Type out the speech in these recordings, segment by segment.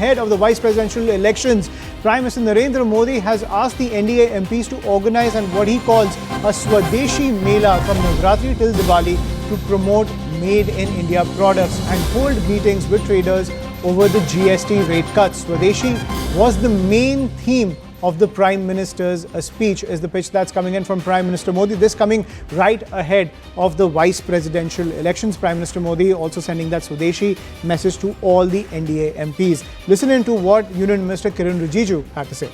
ahead of the vice presidential elections. Prime Minister Narendra Modi has asked the NDA MPs to organize what he calls a Swadeshi Mela from Navratri till Diwali to promote made in India products and hold meetings with traders over the GST rate cuts. Swadeshi was the main theme of the Prime Minister's speech, is the pitch that's coming in from Prime Minister Modi. This coming right ahead of the vice presidential elections. Prime Minister Modi also sending that Swadeshi message to all the NDA MPs. Listen in to what Union Minister Kiran Rijiju had to say.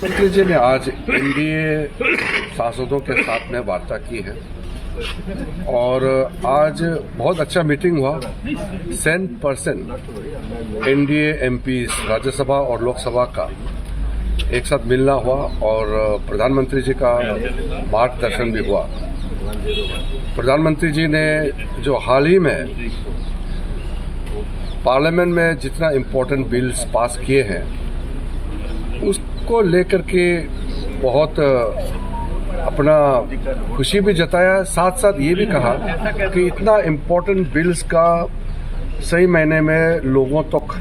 मंत्री जी ने आज NDA सांसदों के साथ में वार्ता की है और आज बहुत अच्छा मीटिंग हुआ। 100% एनडीए एमपीस राज्यसभा और लोकसभा का एक साथ मिलना हुआ और प्रधानमंत्री जी का मार्गदर्शन भी हुआ। प्रधानमंत्री जी ने जो हाल ही में पार्लियामेंट में जितना इम्पोर्टेंट बिल्स पास किए हैं उसको लेकर के बहुत अपना खुशी भी जताया, साथ साथ ये भी कहा कि इतना इम्पोर्टेंट बिल्स का सही मायने में लोगों तक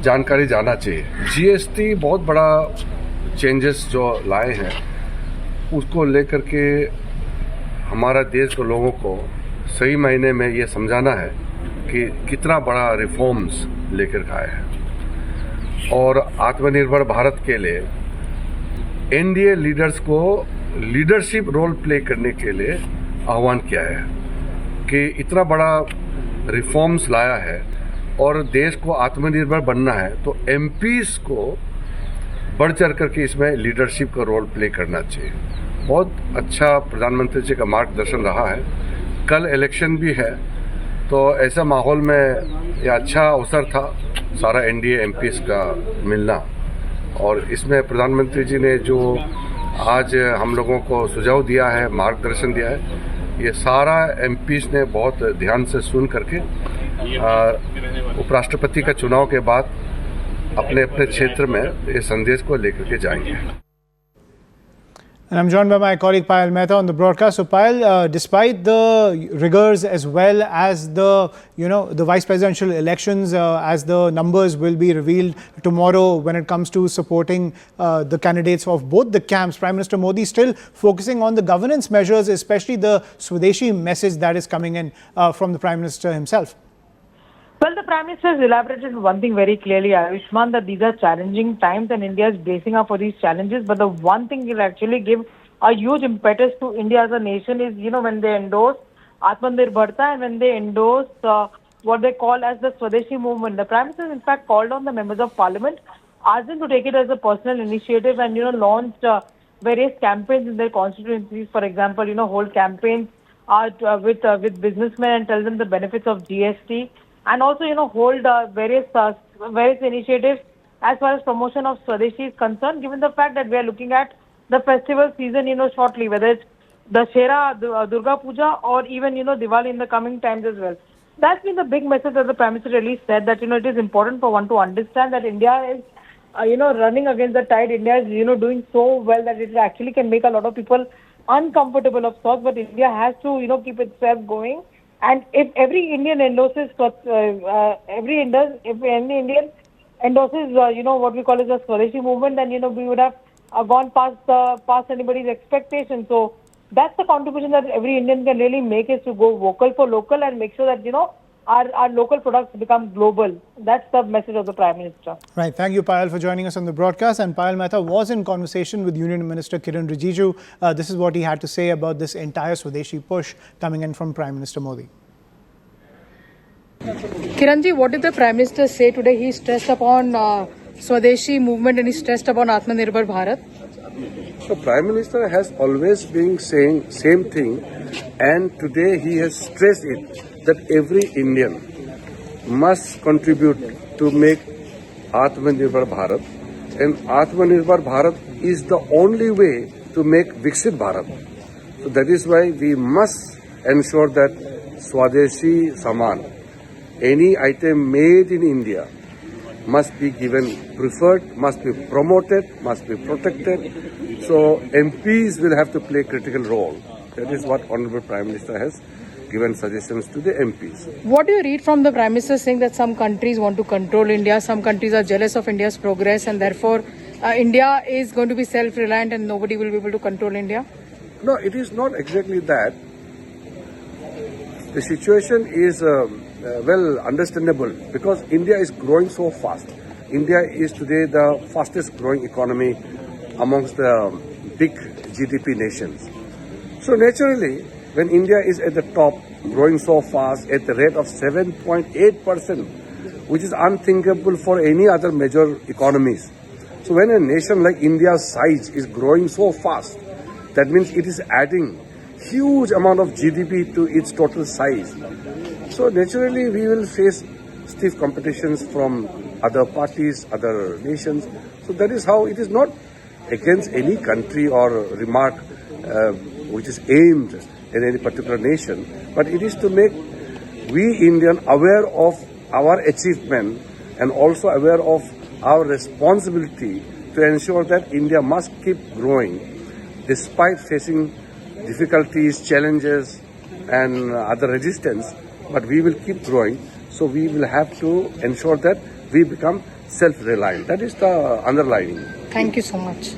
जानकारी जाना चाहिए। जीएसटी बहुत बड़ा चेंजेस जो लाए हैं उसको लेकर के हमारा देश के लोगों को सही मायने में ये समझाना है कि कितना बड़ा रिफॉर्म्स लेकर आए हैं और आत्मनिर्भर भारत के लिए एनडीए लीडर्स को लीडरशिप रोल प्ले करने के लिए आह्वान किया है कि इतना बड़ा रिफॉर्म्स लाया है और देश को आत्मनिर्भर बनना है तो एमपीस को बढ़ चढ़ करके इसमें लीडरशिप का रोल प्ले करना चाहिए। बहुत अच्छा प्रधानमंत्री जी का मार्गदर्शन रहा है। कल इलेक्शन भी है तो ऐसा माहौल में यह अच्छा अवसर था सारा एनडीए एमपीस का मिलना और इसमें प्रधानमंत्री जी ने जो आज हम लोगों को सुझाव दिया है, मार्गदर्शन दिया है, ये सारा एमपीस ने बहुत ध्यान से सुन करके उपराष्ट्रपति का चुनाव के बाद अपने अपने क्षेत्र में ये संदेश को लेकर के जाएंगे। And I'm joined by my colleague Payal Mehta on the broadcast. So Payal, despite the rigors as well as the vice presidential elections, as the numbers will be revealed tomorrow when it comes to supporting the candidates of both the camps, Prime Minister Modi still focusing on the governance measures, especially the Swadeshi message that is coming in from the Prime Minister himself. Well, the Prime Minister has elaborated one thing very clearly, Ayushman, that these are challenging times and India is bracing up for these challenges. But the one thing will actually give a huge impetus to India as a nation is, when they endorse Atmanirbharta and when they endorse what they call as the Swadeshi movement. The Prime Minister, in fact, called on the members of Parliament, asked them to take it as a personal initiative and, launched various campaigns in their constituencies. For example, hold campaigns with businessmen and tell them the benefits of GST. And also, hold various initiatives as far as promotion of Swadeshi is concerned, given the fact that we are looking at the festival season, shortly, whether it's Dussehra, Durga Puja, or even, Diwali in the coming times as well. That's been the big message that the Prime Minister really said, that, it is important for one to understand that India is, running against the tide. India is, doing so well that it actually can make a lot of people uncomfortable of sorts, but India has to, keep itself going. And if every Indian endorses, if any Indian endorses, what we call as the Swadeshi movement, then, we would have gone past anybody's expectation. So that's the contribution that every Indian can really make, is to go vocal for local and make sure that, our local products become global. That's the message of the Prime Minister. Right. Thank you, Payal, for joining us on the broadcast. And Payal Mehta was in conversation with Union Minister Kiran Rijiju. This is what he had to say about this entire Swadeshi push coming in from Prime Minister Modi. Kiranji, what did the Prime Minister say today? He stressed upon Swadeshi movement and he stressed upon Atmanirbhar Bharat. So Prime Minister has always been saying same thing, and today he has stressed it that every Indian must contribute to make Atmanirbhar Bharat, and Atmanirbhar Bharat is the only way to make Viksit Bharat. So that is why we must ensure that Swadeshi Saman, any item made in India, must be given preferred, must be promoted, must be protected. So MPs will have to play a critical role. That is what Honorable Prime Minister has given suggestions to the MPs. What do you read from the Prime Minister saying that some countries want to control India, some countries are jealous of India's progress, and therefore India is going to be self-reliant and nobody will be able to control India? No, it is not exactly that. The situation is well understandable because India is growing so fast. India is today the fastest growing economy amongst the big GDP nations. So naturally, when India is at the top, growing so fast at the rate of 7.8%, which is unthinkable for any other major economies. So when a nation like India's size is growing so fast, that means it is adding huge amount of GDP to its total size. So naturally, we will face stiff competitions from other parties, other nations. So that is how it is not against any country or remark which is aimed at any particular nation, but it is to make we Indian aware of our achievement and also aware of our responsibility to ensure that India must keep growing despite facing difficulties, challenges and other resistance, but we will keep growing. So we will have to ensure that we become self-reliant. That is the underlining. Thank you so much.